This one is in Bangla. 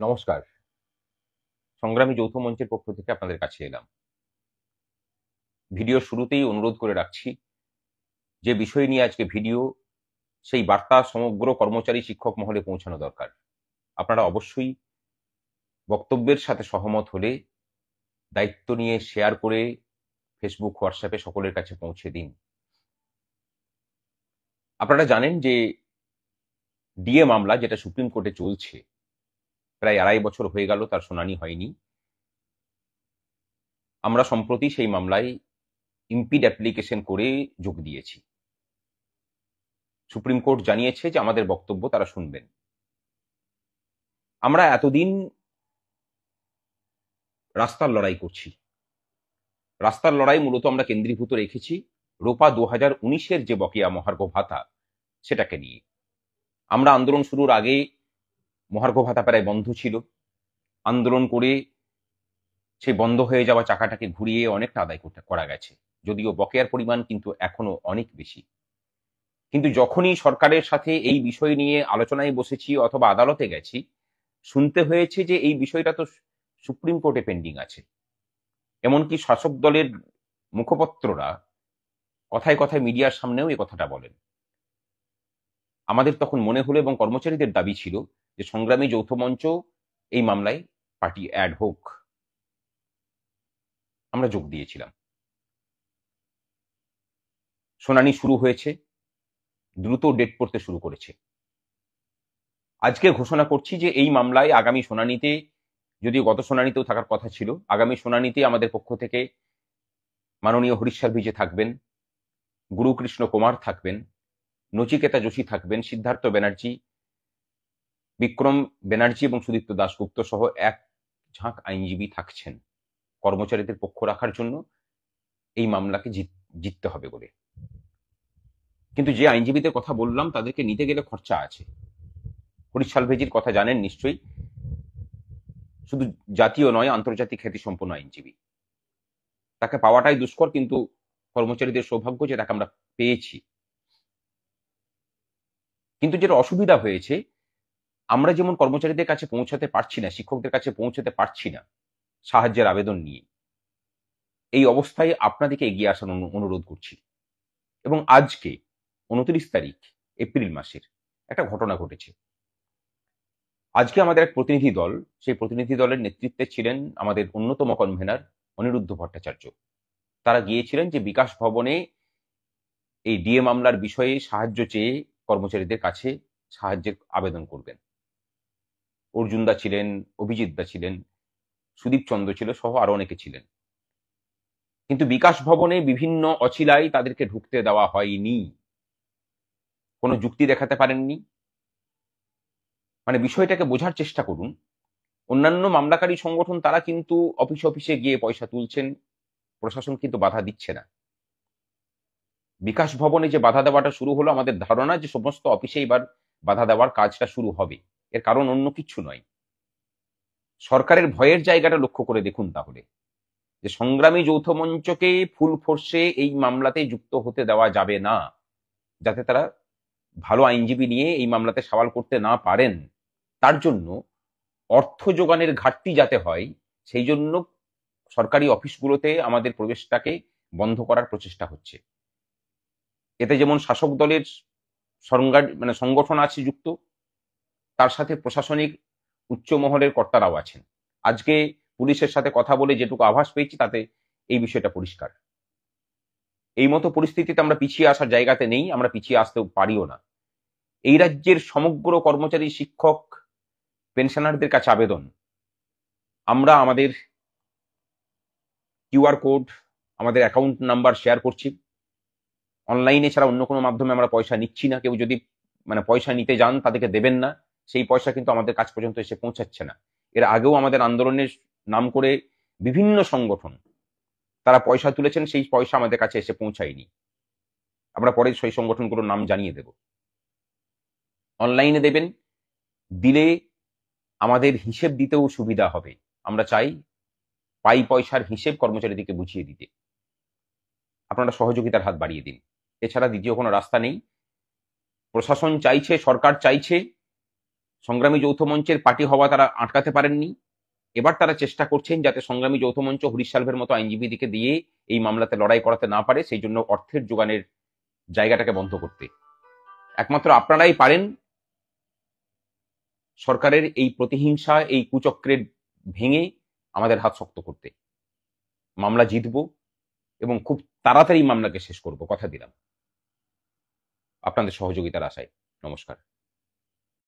নমস্কার। সংগ্রামী যৌথ মঞ্চের পক্ষ থেকে আপনাদের কাছে এলাম। ভিডিওর শুরুতেই অনুরোধ করে রাখছি, যে বিষয় নিয়ে আজকে ভিডিও, সেই বার্তা সমগ্র কর্মচারী শিক্ষক মহলে পৌঁছানো দরকার। আপনারা অবশ্যই বক্তব্যের সাথে সহমত হলে দায়িত্ব নিয়ে শেয়ার করে ফেসবুক, হোয়াটসঅ্যাপে সকলের কাছে পৌঁছে দিন। আপনারা জানেন যে ডিএ মামলা, যেটা সুপ্রিম কোর্টে চলছে, প্রায় ২.৫ বছর হয়ে গেল, তার শুনানি হয়নি। আমরা সম্প্রতি সেই মামলায় ইম্পিড অ্যাপ্লিকেশন করে যোগ দিয়েছি। সুপ্রিম কোর্ট জানিয়েছে যে আমাদের বক্তব্য তারা শুনবেন। আমরা এতদিন রাস্তার লড়াই করছি। রাস্তার লড়াই মূলত আমরা কেন্দ্রীভূত রেখেছি রোপা 2019-এর যে বকেয়া মহার্ঘ ভাতা, সেটাকে নিয়ে। আমরা আন্দোলন শুরুর আগে মহার্ঘ ভাতা প্রায় বন্ধ ছিল। আন্দোলন করে সেই বন্ধ হয়ে যাওয়া চাকাটাকে ঘুরিয়ে অনেকটা আদায় করা গেছে, যদিও বকেয়ার পরিমাণ কিন্তু এখনো অনেক বেশি। কিন্তু যখনই সরকারের সাথে এই বিষয় নিয়ে আলোচনায় বসেছি অথবা আদালতে গেছি, শুনতে হয়েছে যে এই বিষয়টা তো সুপ্রিম কোর্টে পেন্ডিং আছে। এমনকি শাসক দলের মুখপত্ররা কথায় কথায় মিডিয়ার সামনেও এই কথাটা বলেন। আমাদের তখন মনে হলো এবং কর্মচারীদের দাবি ছিল যে সংগ্রামী যৌথ মঞ্চ এই মামলায় পার্টি অ্যাড হোক। আমরা যোগ দিয়েছিলাম। শুনানি শুরু হয়েছে, দ্রুত ডেট পড়তে শুরু করেছে। আজকে ঘোষণা করছি যে এই মামলায় আগামী শুনানিতে, যদিও গত শুনানিতেও থাকার কথা ছিল, আগামী শুনানিতে আমাদের পক্ষ থেকে মাননীয় হরিশ ভিজে থাকবেন, গুরুকৃষ্ণ কুমার থাকবেন, নচিকেতা যোশী থাকবেন, সিদ্ধার্থ ব্যানার্জি, বিক্রম ব্যানার্জি এবং সুদীপ্ত দাশগুপ্ত সহ এক ঝাঁক আইনজীবী থাকছেন কর্মচারীদের পক্ষ রাখার জন্য, এই মামলাকে জিততে হবে বলে। কিন্তু যে আইনজীবীদের কথা বললাম, তাদেরকে নিতে গেলে খরচা আছে। হরিশ সালভেজির কথা জানেন নিশ্চয়ই, শুধু জাতীয় নয়, আন্তর্জাতিক খ্যাতি সম্পন্ন আইনজীবী। তাকে পাওয়াটাই দুষ্কর, কিন্তু কর্মচারীদের সৌভাগ্য যে তাকে আমরা পেয়েছি। কিন্তু যেটা অসুবিধা হয়েছে, আমরা যেমন কর্মচারীদের কাছে পৌঁছাতে পারছি না, শিক্ষকদের কাছে পৌঁছাতে পারছি না সাহায্যের আবেদন নিয়ে, এই অবস্থায় আপনাদেরকে এগিয়ে আসার অনুরোধ করছি। এবং আজকে 29 তারিখ এপ্রিল মাসের একটা ঘটনা ঘটেছে। আজকে আমাদের এক প্রতিনিধি দল, সেই প্রতিনিধি দলের নেতৃত্বে ছিলেন আমাদের অন্যতম কনভেনার অনিরুদ্ধ ভট্টাচার্য। তারা গিয়েছিলেন যে বিকাশ ভবনে এই ডিএ মামলার বিষয়ে সাহায্য চেয়ে কর্মচারীদের কাছে সাহায্যের আবেদন করবেন। অর্জুন দা ছিলেন, অভিজিৎ দা ছিলেন, সুদীপ চন্দ্র ছিল, সহ আরো অনেকে ছিলেন। কিন্তু বিকাশ ভবনে বিভিন্ন অছিলায় তাদেরকে ঢুকতে দেওয়া হয়নি। কোনো যুক্তি দেখাতে পারেননি। মানে বিষয়টাকে বোঝার চেষ্টা করুন। অন্যান্য মামলাকারী সংগঠন তারা কিন্তু অফিসে গিয়ে পয়সা তুলছেন, প্রশাসন কিন্তু বাধা দিচ্ছে না। বিকাশ ভবনে যে বাধা দেওয়াটা শুরু হলো, আমাদের ধারণা যে সমস্ত অফিসে এবার বাধা দেওয়ার কাজটা শুরু হবে। এর কারণ অন্য কিছু নয়। সরকারের ভয়ের জায়গাটা লক্ষ্য করে দেখুন তাহলে, যে সংগ্রামী যৌথ মঞ্চকে ফুল ফোর্সে এই মামলাতে যুক্ত হতে দেওয়া যাবে না, যাতে তারা ভালো আইনজীবী নিয়ে এই মামলাতে সওয়াল করতে না পারেন। তার জন্য অর্থ যোগানের ঘাটতি যাতে হয়, সেই জন্য সরকারি অফিসগুলোতে আমাদের প্রবেশটাকে বন্ধ করার প্রচেষ্টা হচ্ছে। এতে যেমন শাসক দলের সংগঠন আছে যুক্ত, তার সাথে প্রশাসনিক উচ্চ মহলের কর্তারাও আছেন। আজকে পুলিশের সাথে কথা বলে যেটুকু আভাস পেয়েছি, তাতে এই বিষয়টা পরিষ্কার। এই মতো পরিস্থিতিতে আমরা পিছিয়ে আসার জায়গাতে নেই, আমরা পিছিয়ে আসতেও পারিও না। এই রাজ্যের সমগ্র কর্মচারী, শিক্ষক, পেনশনারদের কাছে আবেদন, আমরা আমাদের কিউআর কোড, আমাদের অ্যাকাউন্ট নাম্বার শেয়ার করছি। অনলাইনে ছাড়া অন্য কোনো মাধ্যমে আমরা পয়সা নিচ্ছি না। কেউ যদি পয়সা নিতে যান, তাদেরকে দেবেন না। সেই পয়সা কিন্তু আমাদের কাছ পর্যন্ত এসে পৌঁছাচ্ছে না। এর আগেও আমাদের আন্দোলনের নাম করে বিভিন্ন সংগঠন তারা পয়সা তুলেছেন, সেই পয়সা আমাদের কাছে এসে পৌঁছায়নি। আমরা পরে সেই সংগঠনগুলোর নাম জানিয়ে দেব। অনলাইনে দেবেন, দিলে আমাদের হিসেব দিতেও সুবিধা হবে। আমরা চাই পাই পয়সার হিসেব কর্মচারীদেরকে বুঝিয়ে দিতে। আপনারা সহযোগিতার হাত বাড়িয়ে দিন। এছাড়া দ্বিতীয় কোনো রাস্তা নেই। প্রশাসন চাইছে, সরকার চাইছে সংগ্রামী যৌথ মঞ্চের পার্টি হওয়া তারা আটকাতে পারেননি। এবার তারা চেষ্টা করছেন যাতে সংগ্রামী যৌথ মঞ্চ হরিশ সালভের মতো আইনজীবীদিকে দিয়ে এই মামলাতে লড়াই করাতে না পারে, সেই জন্য অর্থের যোগানের জায়গাটাকে বন্ধ করতে। একমাত্র আপনারাই পারেন সরকারের এই প্রতিহিংসা, এই কুচক্রের ভেঙে আমাদের হাত শক্ত করতে। মামলা জিতব এবং খুব তাড়াতাড়ি মামলাকে শেষ করব, কথা দিলাম, আপনাদের সহযোগিতার আশায়। নমস্কার।